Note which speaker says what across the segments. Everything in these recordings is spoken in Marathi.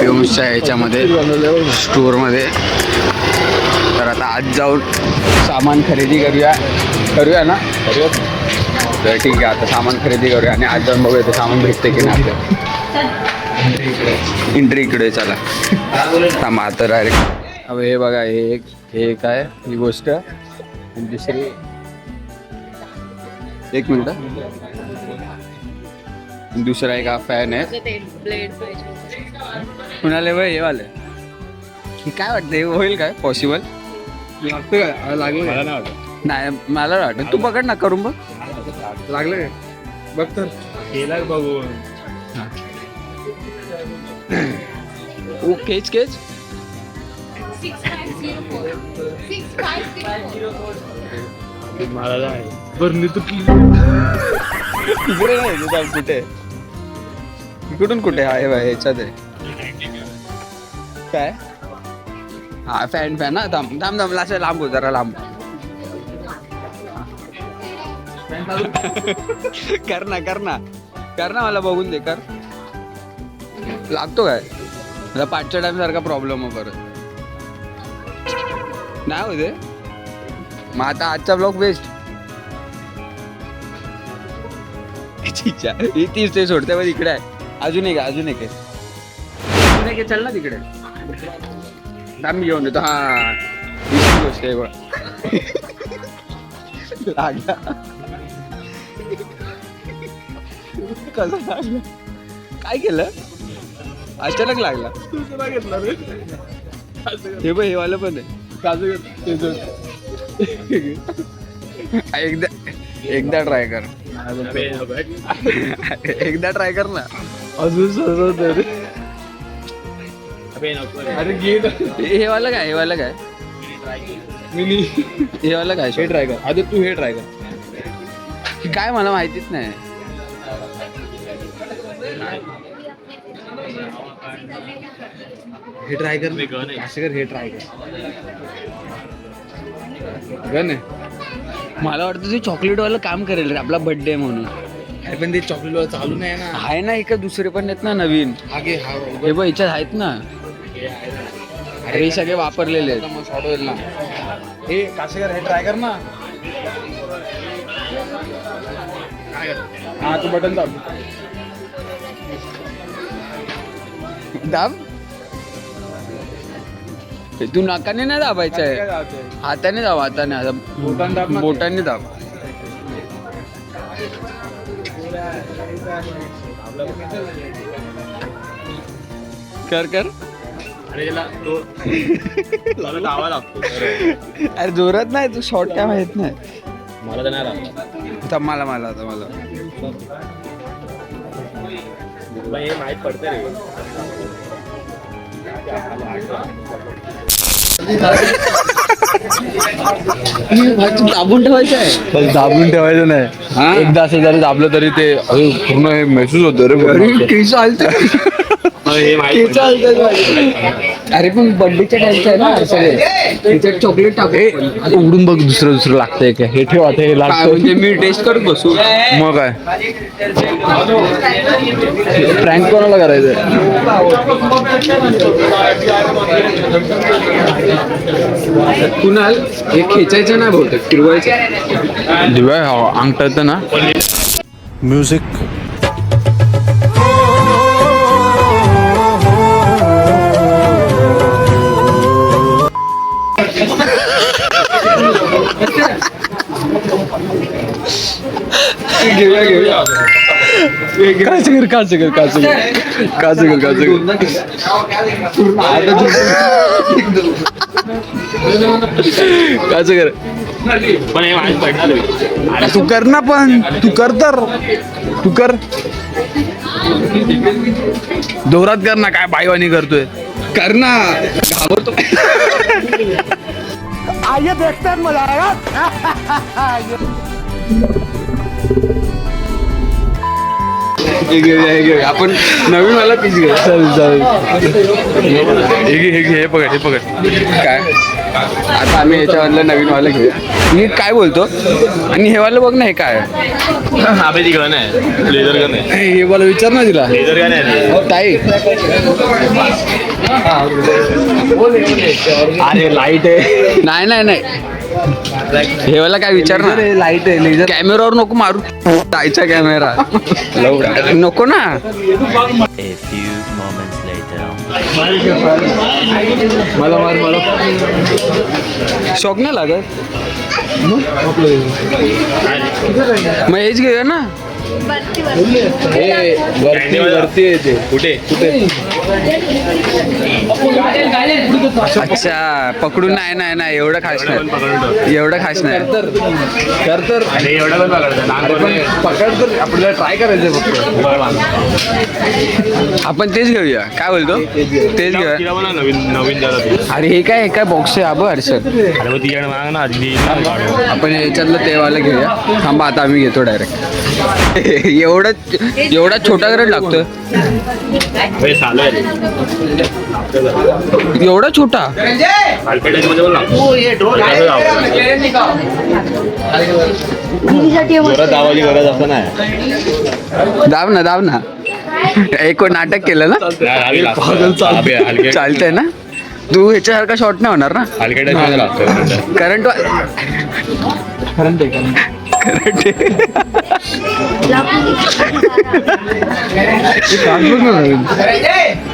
Speaker 1: टेम्सच्या ह्याच्यामध्ये स्टोअरमध्ये. तर आता आज जाऊन सामान खरेदी करूया ना. तर ठीक आहे, आता सामान खरेदी करूया आणि आज जाऊन बघूया ते सामान भेटते की नाही आपल्याला. एंट्री इकडे चला थांबा आता डायरेक्ट. अब हे बघा, हे काय ही गोष्ट. आणि दुसरी एक मिनिट, दुसरा एक हा फॅन आहे. कुणाला वय हे वाले काय वाटतं, हे होईल काय पॉसिबल?
Speaker 2: लागतं काय? लागलं
Speaker 1: नाही मला वाटतं. तू पकड ना, करून बघ.
Speaker 2: लागलं काय? बघ तर केला बघून.
Speaker 1: ओ केच केच
Speaker 3: 6504.
Speaker 2: मला नाही बरं तुटली.
Speaker 1: तिकडे नाही कुठे, इकडून कुठे आहे बाय ह्याच्यात आहे काय? हा फॅन ना. थांब असं लांब हो, जरा लांब. कर ना मला बघून दे. कर लागतो काय? मला पाचच्या टाइम सारखा प्रॉब्लेम हो परत नाही होते. मग आता आजचा ब्लॉग बेस्ट. तीच ते सोडते मग इकडे आहे. अजून एक आहे चल ना तिकडे. थांब घेऊन येतो. हा दुसरी गोष्ट आहे बघ. लागला कसं लागलं? काय केलं? अचानक लागला. हे बघ, हे वालं पण आहे.
Speaker 2: काजू
Speaker 1: एकदा ट्राय कर. एकदा ट्राय कर ना.
Speaker 2: अजून सरळ अरे घे.
Speaker 1: हे वालं काय?
Speaker 2: मिनी
Speaker 1: हे वालं काय?
Speaker 2: हे ट्राय कर. आधी तू हे ट्राय कर.
Speaker 1: काय मला माहितीच नाही.
Speaker 2: हे ट्राय कर. असं कर, हे ट्राय कर. गन आहे.
Speaker 1: मला वाटतं ते चॉकलेटवालं काम करेल रे, आपला बर्थडे म्हणून.
Speaker 2: अरे पण ते चॉकलेट चालू नाही ना.
Speaker 1: आहे ना, एका दुसरे पण आहेत ना नवीन.
Speaker 2: आगे हा
Speaker 1: हे बघ याच्यात आहेत ना. अरे हे सगळे वापरलेले आहेत.
Speaker 2: मग शॉर्ट होईल ना. हे काशेकर, हे ट्राय कर ना. हा तू बटन दाब.
Speaker 1: दाब. तू नाकाने नाही दाबायचं आहे, हाताने दाब. हाताने बोटाने दाब. कर. अरे जोरात नाही, तू शॉर्ट काय माहित नाही.
Speaker 2: मला तर नाही
Speaker 1: मला
Speaker 2: हे माहित पडतं रे.
Speaker 1: दाबून ठेवायचं आहे.
Speaker 2: दाबून ठेवायचं नाही. एकदा असं जरी दाबलं तरी ते पूर्ण हे महसूस होतं रे.
Speaker 1: अरे पण बर्थडेच्या टाइमचं आहे ना सगळे. त्याच्यात चॉकलेट टाकू.
Speaker 2: उघडून बघ, दुसरं लागतंय काय. हे ठेव आता. हे लागतं
Speaker 1: म्हणजे मी टेस्ट करत बसू.
Speaker 2: मग काय प्रँक कोणाला करायचं?
Speaker 1: कुणाल हे खेचायचं नाही बहुतेक, फिरवायचं.
Speaker 2: दिव्या अंगठा येतं ना.
Speaker 4: म्युझिक
Speaker 1: घेऊया.
Speaker 2: काच कर. पण हे माहित पडणार.
Speaker 1: तू कर ना, पण तू कर
Speaker 2: जोरात कर ना. काय बाईवानी करतोय?
Speaker 1: कर ना. घाबरतो.
Speaker 4: आइए देखते हैं मजा आएगा.
Speaker 1: हे घेऊया आपण नवीन वाला पीस घेऊ.
Speaker 2: चालेल हे पकड
Speaker 1: काय आता आम्ही याच्यावरलं नवीन वाला घेऊया. मी काय बोलतो आणि हे वाला बघ ना, हे काय
Speaker 3: अबे गन आहे, लेझर गन आहे.
Speaker 2: हे मला विचार ना तिला
Speaker 3: लेझर गन आहे
Speaker 1: ताई.
Speaker 3: अरे लाईट आहे.
Speaker 1: नाही हे वाला काय विचार ना.
Speaker 2: लाईट आहे लेझर
Speaker 1: कॅमेरावर नको मारू, ताईचा कॅमेरा नको ना.
Speaker 5: A few moments later.
Speaker 2: मला
Speaker 1: शॉक नाही लागत मग हेच घेऊया ना.
Speaker 2: वरती येते
Speaker 3: कुठे
Speaker 1: अच्छा पकडून नाही एवढं खास नाही, एवढं खास नाही.
Speaker 2: तर
Speaker 3: अरे एवढा पण पकडतो.
Speaker 2: पकड तर आपल्याला ट्राय करायचं फक्त.
Speaker 1: आपण तेच घेऊया. काय बोलतो तेच घेऊया.
Speaker 3: तिला बोला नवीन जरा ते.
Speaker 1: अरे हे काय बॉक्स आहे अबो हर्षद.
Speaker 3: अरे मग तिकडे माग ना आधी
Speaker 1: आपण याच्यातलं तेवाला घेऊया. थांबा आता आम्ही घेतो डायरेक्ट. एवढा छोटा गरज लागतोय.
Speaker 3: चालू आहे
Speaker 1: एवढा छोटा
Speaker 3: मध्ये बोला. जोरात दाबाची गरज असं नाही.
Speaker 1: दाब ना एक नाटक केलं ना. चालतंय ना. तू ह्याच्यासारखा शॉर्ट नाही होणार ना. करंट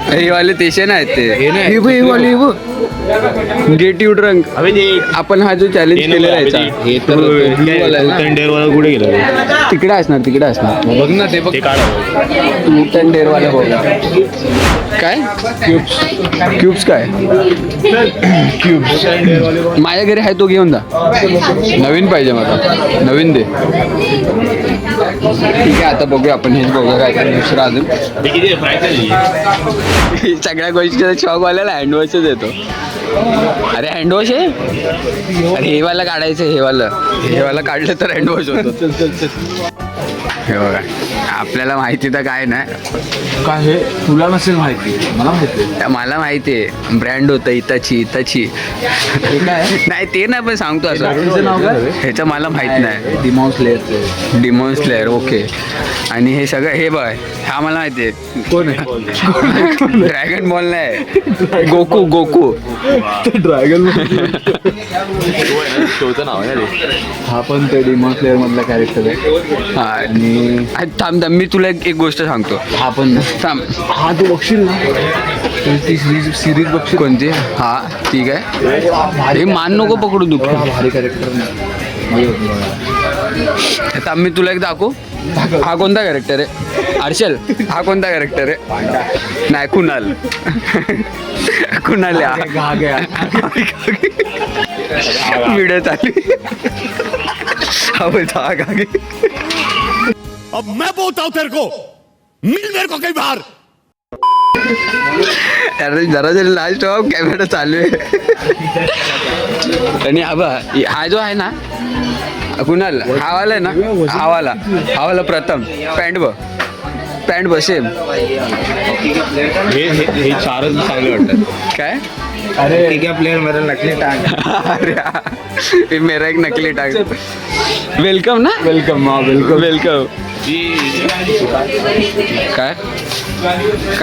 Speaker 1: हे वाले तेशे नाही ते गेट यू ड्रंक. आपण हा जो चॅलेंज केलेला आहे
Speaker 3: कुठे गेलं
Speaker 1: तिकडे असणार
Speaker 2: बघ ना ते बघ
Speaker 3: ते काढ.
Speaker 1: टू टेन डेअर वाला बघा. काय क्यूब्स काय माझ्या घरी आहे तो घेऊन जा. नवीन पाहिजे मला, नवीन दे. ठीक आहे आता बघूया आपण हेच बघूया काय काय दुसरं अजून. सगळ्या गोष्टीचा शॉक वाल्याला हँडवॉशच येतो. अरे हँडवॉश आहे. अरे हे वाला काढायचं, हे वाला काढलं तर हँडवॉश होतो. हे बघा आपल्याला माहिती तर काय नाही.
Speaker 2: काय हे तुला नसेल माहिती, मला माहिती.
Speaker 1: मला माहिती आहे ब्रँड होतं इताची नाही ते नाही पण सांगतो असं.
Speaker 2: नाव काय?
Speaker 1: ह्याचं मला माहित नाही.
Speaker 2: डिमॉन स्लेअरचे.
Speaker 1: ओके. आणि हे सगळं हे बघ हा मला माहिती आहे.
Speaker 2: कोण आहे?
Speaker 1: ड्रॅगन बॉल नाही, गोकू
Speaker 2: ड्रॅगन
Speaker 3: शोचं नाव आहे ना ते.
Speaker 2: हा पण ते डिमॉन स्लेअर मधला कॅरेक्टर आहे.
Speaker 1: हा. आणि थांब मी तुला एक गोष्ट सांगतो.
Speaker 2: हा पण
Speaker 1: थांब.
Speaker 2: हा तू बघशील ना ती सिरीज बघशील
Speaker 1: कोणती? हा ठीक आहे. हे मान नको पकडू तू.
Speaker 2: भारी कॅरेक्टर
Speaker 1: थांब मी तुला एक दाखवू. हा कोणता कॅरेक्टर आहे हर्षल? हा कोणता कॅरेक्टर आहे? नाही कुणाल. कुणाल व्हिडिओ चालू. हा बोलतो हा गागे.
Speaker 4: अब मैं बोलता हूं तेरे को, मिल मेरे को कई बार.
Speaker 1: अरे जरा लास्ट कॅमेरा चालू आहे. आणि हा जो आहे ना कुणाल, हा वाला आहे ना, हा वाला प्रथम पॅन्ट बसेल.
Speaker 3: हे चारच चांगले वाटतात.
Speaker 1: काय
Speaker 2: अरे प्लेअर मेरा नकली टाक.
Speaker 1: अरे मेरा एक नकली टाक. वेलकम ना.
Speaker 2: वेलकम
Speaker 1: काय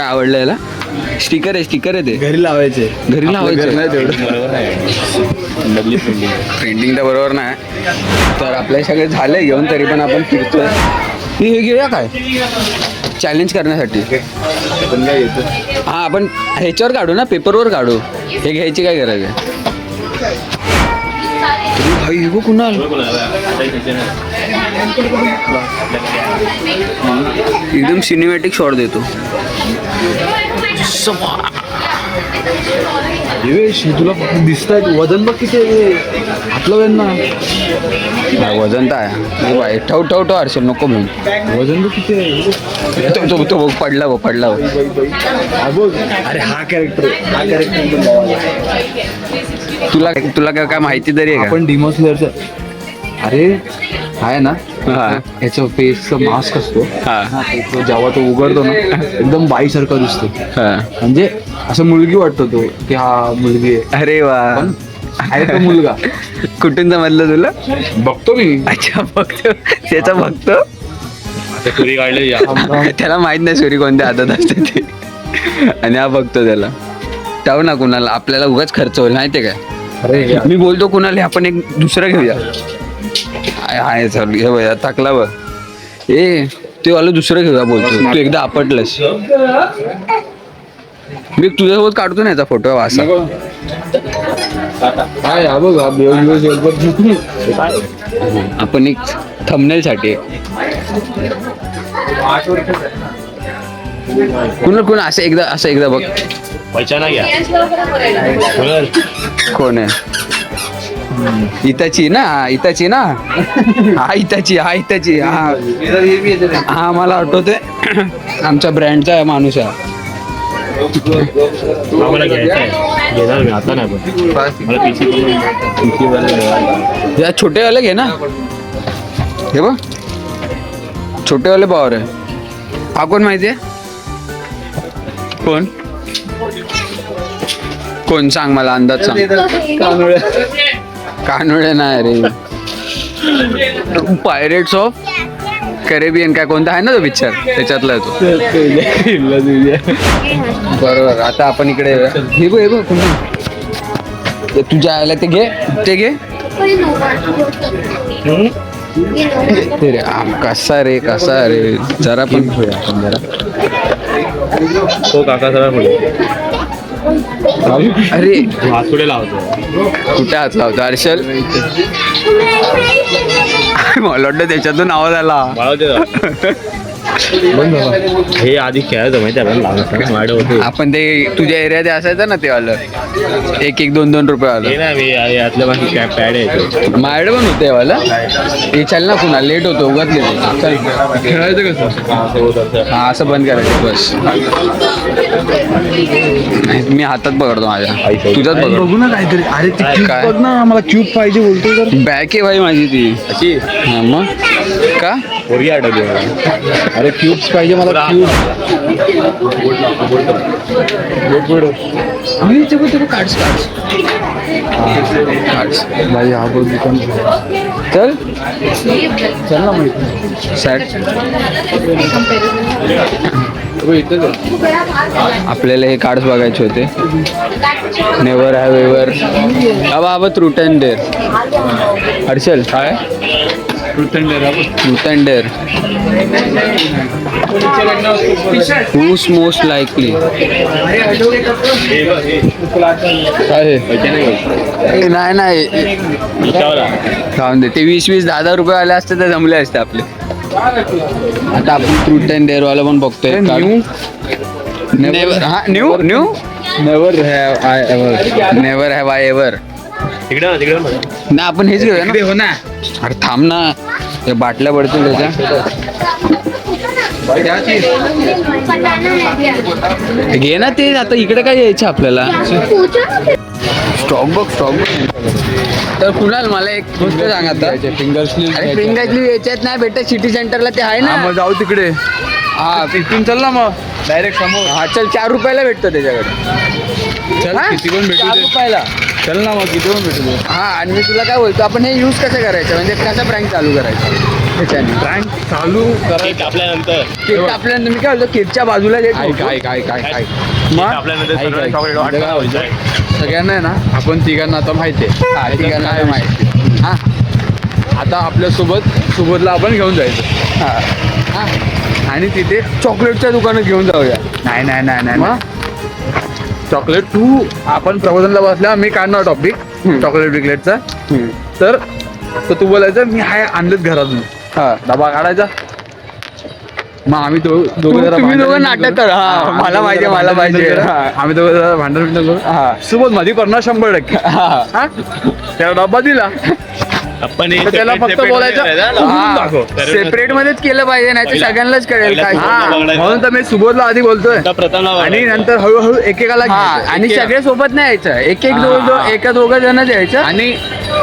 Speaker 1: आवडलं याला? स्टिकर आहे ते.
Speaker 2: घरी लावायचे.
Speaker 1: नाही
Speaker 2: तेवढं
Speaker 3: बरोबर आहे.
Speaker 1: प्रिंटिंग तर बरोबर नाही. तर आपल्या सगळे झालंय घेऊन, तरी पण आपण फिरतोय. हे घेऊया काय चॅलेंज करण्यासाठी.
Speaker 2: पण काय येतं
Speaker 1: हा आपण ह्याच्यावर काढू ना, पेपरवर काढू. हे घ्यायची काय गरज आहे? भाई हो कुणाल एकदम सिनेमॅटिक शॉट देतो.
Speaker 2: तुला दिसतायत वजन बघ किती हातलं वेन ना.
Speaker 1: वजन तर आहे. ठेव हर्षल नको घेऊन.
Speaker 2: वजन बघ किती
Speaker 1: तो पडला
Speaker 2: अरे हा कॅरेक्टर
Speaker 1: तुला काय माहिती तरी आहे का?
Speaker 2: आपण डिमॉन स्लेअरचं. अरे आहे ना
Speaker 1: हा.
Speaker 2: याचा फेसचा मास्क असतो
Speaker 1: हा.
Speaker 2: हा, तो जेव्हा तो उघडतो ना एकदम बाईसारखा दिसतो.
Speaker 1: हा.
Speaker 2: म्हणजे असं मुलगी वाटतो तो की हा मुलगी आहे,
Speaker 1: अरे वा,
Speaker 2: पण आहे तो मुलगा.
Speaker 1: कुठून समजलं तुला?
Speaker 2: बघतो मी.
Speaker 1: अच्छा, बघतो त्याचा बघतो.
Speaker 3: तुरी काढले
Speaker 1: त्याला माहित नाही सूर्य कोणत्या हातात असते ते, आणि हा बघतो त्याला. टाव ना कुणाला, आपल्याला उगाच खर्च होईल माहितीये काय.
Speaker 2: अरे
Speaker 1: मी बोलतो कुणाला आपण एक दुसरं घेऊया. हाय चालू हे बघ टाकला बघ. ए ते वाला दुसरं घेऊया बोलतो, तू एकदा आपटलंस. मी तुझ्यासोबत काढतो ना याचा फोटो असा.
Speaker 2: काय हा बघ, हा
Speaker 1: आपण एक थंबनेल साठी कुणा असं एकदा बघ.
Speaker 3: पैसा घ्या
Speaker 1: कोण आहे? इताची ना, इताची ना, हा इताची हा मला आठवते. आमच्या ब्रँडचा माणूस आहे.
Speaker 3: आम्हाला घ्यायचं आहे, घेणार मी आता नाही, पण मला PC
Speaker 1: या छोटेवाले घे ना, हे बघ छोटेवाले पॉवर आहे. हा कोण माहितीये? कोण सांग मला, अंदाज सांग. कानोळे नाही रे, पायरेट्स ऑफ करेबियन काय कोणता आहे ना तो पिक्चर, त्याच्यातला तो. बरोबर. आता आपण इकडे येऊया. हे बघ पुन्हा तुझ्या आयला ते घे. ते रे कसा रे जरा पण घेऊया आपण जरा.
Speaker 3: तो काका सगळा पुढे
Speaker 1: अरे
Speaker 3: हात पुढे लावतो.
Speaker 1: कुठे हात लावतो हर्षल? मला वाटतं त्याच्यातून आवाज आला.
Speaker 3: हे आधी खेळायचं माहिती आहे लहान वाढ होते.
Speaker 1: आपण ते तुझ्या एरियात असायचं ना ते वालं, 1-2 रुपये
Speaker 3: हे
Speaker 1: वालं.
Speaker 3: ना मी यातल्या बाकी पॅड आहे.
Speaker 1: माझ्याकडे पण होते वाला. हे चल ना पुन्हा, लेट होतो उगाच लेट होतो. चल
Speaker 2: खेळायचं कसं?
Speaker 1: हा असं बंद करायचं बस. मी हातात पकडतो माझ्या, तुझ्यात पकडतो.
Speaker 2: बघू ना काहीतरी. अरे ती
Speaker 1: काय?
Speaker 2: क्यूब बघ ना, मला क्यूब पाहिजे बोलतोय तर.
Speaker 1: बॅक आहे भाई माझी ती.
Speaker 3: अशी
Speaker 1: हा मग का?
Speaker 3: पोरगी आठवली मला.
Speaker 2: अरे क्यूब्स पाहिजे मला, क्यूब.
Speaker 1: कार्ड्स
Speaker 2: भाई हा बघ दुकान.
Speaker 1: चल
Speaker 2: चल ना माहिती.
Speaker 1: सॅट
Speaker 2: इथंच आहे.
Speaker 1: आपल्याला हे कार्ड्स बघायचे होते. नेवर हॅव एव्हर अब ट्रूथ अँड डेअर. हर्षल काय truth and dare who's most likely काय? नाही खाऊन दे. ते 20-20 10-10 रुपये आले असते तर जमले असते आपले. आता आपण ट्रूथ अँड डेअर वाला पण बघतोय. नेवर हा new
Speaker 2: never have I ever.
Speaker 3: तिकडे
Speaker 1: ना आपण हेच घेऊया ना.
Speaker 2: हो ना.
Speaker 1: अरे थांब ना, ते बाटल्या पडतील त्याच्या. घे ना ते. आता इकडे काय यायचं आपल्याला. स्टॉक बघ. तर कुणाल मला एक गोष्ट सांग आता.
Speaker 2: Finger slew.
Speaker 1: अरे फिंगर याच्यात नाही भेटत, सिटी सेंटरला ते आहे ना.
Speaker 2: मग जाऊ तिकडे.
Speaker 1: हा
Speaker 2: तिथून चल ना मग डायरेक्ट समोर.
Speaker 1: हा चल, 4 रुपयाला भेटतं त्याच्याकडे.
Speaker 2: चल
Speaker 1: हा?
Speaker 2: किती पण भेटू
Speaker 1: 4
Speaker 2: दे.
Speaker 1: रुपयाला.
Speaker 2: चल ना मग किती पण भेटू दे.
Speaker 1: हा आणि मी तुला काय बोलतो, आपण हे यूज कसं करायचं, म्हणजे कसा प्रँक चालू करायचा त्याच्याने.
Speaker 2: प्रँक चालू करायचं.
Speaker 3: आपल्यानंतर
Speaker 1: केक कापल्यानंतर मी काय बोलतो, केकच्या बाजूला जे ठेवतो.
Speaker 2: काय
Speaker 1: मग
Speaker 3: आपल्यानंतर
Speaker 2: ऐक,
Speaker 3: सर्व
Speaker 2: ऐक.
Speaker 3: चॉकलेट
Speaker 2: इथं काय होतं? सगळ्यांना आहे ना, आपण तिघांना आता माहिती आहे.
Speaker 1: हा, तिघांना
Speaker 2: काय
Speaker 1: माहिती.
Speaker 2: हा. आता आपल्या सोबतला आपण घेऊन जायचं.
Speaker 1: हा.
Speaker 2: आणि तिथे
Speaker 1: चॉकलेटच्या दुकानात घेऊन जाऊया.
Speaker 2: नाही
Speaker 1: मग
Speaker 2: चॉकलेट तू आपण प्रबोधनला बसल्या, मी काढणार टॉपिक चॉकलेट बिकलेटचा. तर तू बोलायचं मी हाय आणलेत घरातून.
Speaker 1: हा.
Speaker 2: डबा काढायचा. मग आम्ही दोघं जरा
Speaker 1: तुम्ही दोघं
Speaker 2: भांडण
Speaker 1: नाटक
Speaker 2: करू.
Speaker 1: करा. हा,
Speaker 2: हा,
Speaker 1: मला
Speaker 2: आम्ही
Speaker 1: पाहिजे,
Speaker 2: दोघं
Speaker 1: मला
Speaker 2: भांडण
Speaker 1: पाहिजे.
Speaker 2: करू.
Speaker 1: हा.
Speaker 2: आम्ही दोघं जरा भांडण करू.
Speaker 1: हा.
Speaker 2: सोबत मध्ये करणार 100%.
Speaker 1: हा.
Speaker 2: हा? त्याला डब्बा दिला
Speaker 3: आपण
Speaker 2: तर त्याला फक्त बोलायचं
Speaker 1: सेपरेट मध्येच केलं पाहिजे, नाही तर सगळ्यांनाच कळेल काय.
Speaker 2: हा, म्हणून तर मी सुबोधला आधी बोलतोय. आणि नंतर हळूहळू एकेकाला
Speaker 1: हा,
Speaker 2: घ्यायचं.
Speaker 1: आणि सगळे सोबत नाही यायचं, एक दोघं जण यायचं.
Speaker 2: आणि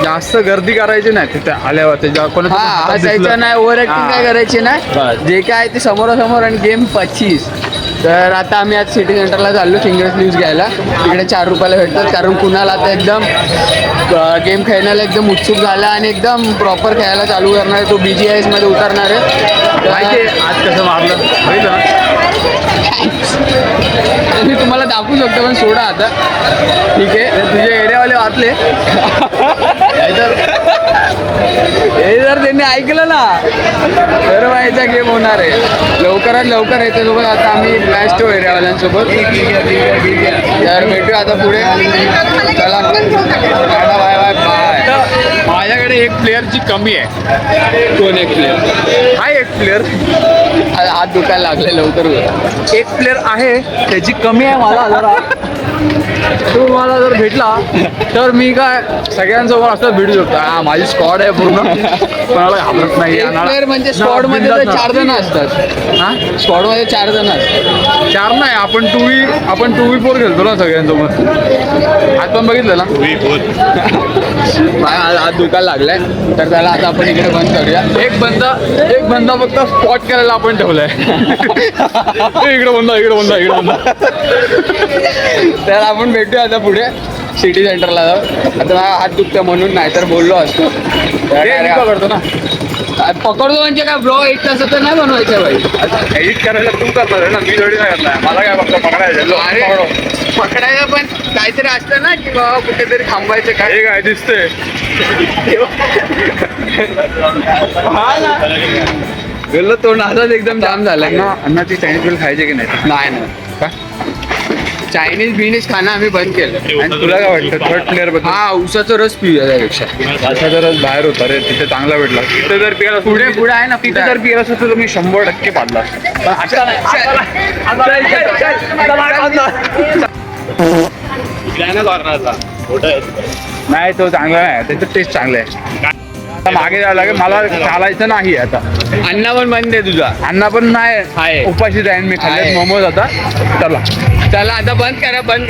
Speaker 2: जास्त गर्दी करायची नाही तिथे आल्यावर त्याच्या कोणाचं
Speaker 1: हा
Speaker 2: हातात
Speaker 1: हसायचं
Speaker 2: दिसलं.
Speaker 1: नाही, ओव्हर ऍक्टिंग
Speaker 2: हा.
Speaker 1: काय करायची नाही.
Speaker 2: बस.
Speaker 1: जे काय ते समोरासमोर आणि गेम 25. तर आता आम्ही आज सिटी सेंटरला चाललो फिंगर स्लीव्स घ्यायला. तिकडे 4 रुपयाला भेटतात, कारण कुणाला आता एकदम गेम खेळण्याला एकदम उत्सुक झाला आणि एकदम प्रॉपर खेळायला चालू करणार आहे. तो BGIS मध्ये उतरणार आहे.
Speaker 2: माहिती आहे आज कसं मारलं बघितलं ना?
Speaker 1: मी तुम्हाला दाखवू शकतो, पण सोडा आता. ठीक आहे, तुझे एरियावाले वाचले. हे जर त्यांनी ऐकलं ना तर व्हायचा गेम होणार आहे. लवकरात लवकर याच्यासोबत आता आम्ही मॅच ठेवू एरियावाल्यांसोबत. तर भेटूया आता पुढे. चला बाय बाय बाय.
Speaker 2: माझ्याकडे एक प्लेअरची कमी आहे.
Speaker 1: कोण एक प्लेअर?
Speaker 2: हा एक प्लेअर
Speaker 1: हात दुखायला लागले, लवकर होईल.
Speaker 2: एक प्लेअर आहे त्याची कमी आहे मला जरा. तो मला जर भेटला तर मी काय सगळ्यांसमोर असं भेटू शकतो. हा माझी स्क्वॉड आहे पूर्ण, कोणाला घाबरत नाही.
Speaker 1: एक प्लेअर म्हणजे स्क्वॉड मध्ये तर 4 जण असतात.
Speaker 2: हा
Speaker 1: स्क्वॉड मध्ये 4 जण असतात.
Speaker 2: 4 नाही, आपण 2v4 खेळतो ना सगळ्यांसोबत. आज पण बघितलं ना.
Speaker 1: माझा हात दुखायला लागलाय, तर त्याला आता आपण इकडे बंद करूया.
Speaker 2: एक बंदा फक्त स्पॉट करायला आपण ठेवलाय. इकडे बंदा.
Speaker 1: तर आपण भेटूया आता पुढे सिटी सेंटरला जाऊ. आता माझा हात दुखतं म्हणून, नाही तर बोललो असतो.
Speaker 2: करतो ना.
Speaker 1: पकडतो म्हणजे काय ब्लॉग 1 तासाचं नाही बनवायचं भाई.
Speaker 2: एडिट करायला तू करणार आहे ना, मी थोडी नाही करणार. मला काय फक्त पकडायचं.
Speaker 1: अरे पकडायचं पण काहीतरी असतं ना, की बाबा कुठेतरी थांबायचं काय.
Speaker 2: हे काय दिसतंय.
Speaker 1: गेलो तोंड असाच एकदम जाम झालाय.
Speaker 2: अन्नाची चायनीज बिल खायचे की नाही?
Speaker 1: नाही
Speaker 2: का?
Speaker 1: चायनीज बिनीज खाणं आम्ही बंद केलं.
Speaker 2: आणि तुला काय वाटतं थर्ड प्लेअर बद्दल?
Speaker 1: हा उसाचा रस पिऊया त्यापेक्षा.
Speaker 2: असा जर बाहेर होता रे, तिथे चांगला भेटला. तिथे जर पियाला
Speaker 1: पुढे आहे ना,
Speaker 2: तिथे जर पियाला असतं तर मी 100% पाडला असता. पण आता नाही. नाही, तो चांगला नाही. त्याचं टेस्ट चांगलं आहे. आता मागे जायला लागेल, मला चालायचं नाही आता.
Speaker 1: अण्णा पण बंद आहे तुझा.
Speaker 2: अण्णा पण नाही
Speaker 1: आहे.
Speaker 2: उपाशी जाईन मी. खाल्ले
Speaker 1: आहे.
Speaker 2: मोमोज आता.
Speaker 1: चला आता बंद करा.
Speaker 2: बंद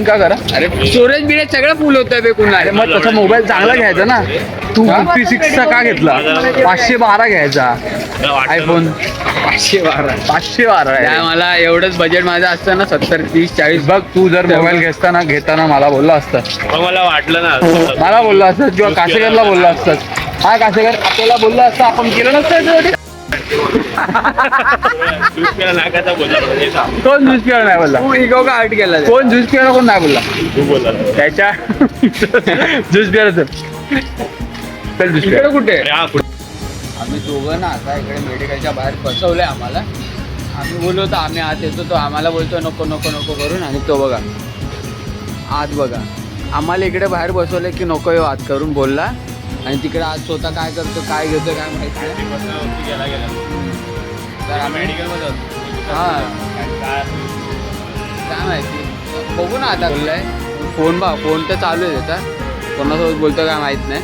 Speaker 2: का करा?
Speaker 1: अरे स्टोरेज बिरेज सगळं फुल होतं बे कुणा.
Speaker 2: अरे मग तसा मोबाईल चांगला घ्यायचा ना. तू 56चा का घेतला? 512 घ्यायचा आयफोन. 512
Speaker 1: काय
Speaker 2: आहे.
Speaker 1: मला एवढंच बजेट माझं असतं ना, 70, 30, 40.
Speaker 2: बघ तू जर मोबाईल घेताना मला बोलला असतं.
Speaker 3: मला वाटलं ना
Speaker 2: मला बोलला असतं किंवा कासेकरला बोलला असतं. हा कासेकर आपल्याला बोलला असतं, आपण केलं नसतं.
Speaker 3: नाकाचा बोलला
Speaker 2: कोण ज्यूस पिणार नाही बोलला?
Speaker 1: तू इगो का हर्ट केला.
Speaker 2: कोण ज्यूस पिणार कोण नाही बोलला?
Speaker 3: तू बोलला
Speaker 2: त्याच्या ज्यूस पिणार. चल ज्यूस
Speaker 1: इकडे कुठे?
Speaker 3: अरे हा
Speaker 1: आम्ही दोघं ना आता इकडे मेडिकलच्या बाहेर बसवलंय आम्हाला. आम्ही बोललो होतो आम्ही आत येतो, तो आम्हाला बोलतो नको नको नको करून. आणि तो बघा आत बघा, आम्हाला इकडे बाहेर बसवलं की नको येऊ आत करून बोलला. आणि तिकडे आज स्वतः काय करतो काय घेतो काय माहिती नाही. तर आम्ही
Speaker 3: मेडिकलमध्ये
Speaker 1: हां काय माहिती, बघू ना आता बोललाय. फोन तर चालू आहे त्याचा, कोणासोबत बोलतो काय माहीत नाही.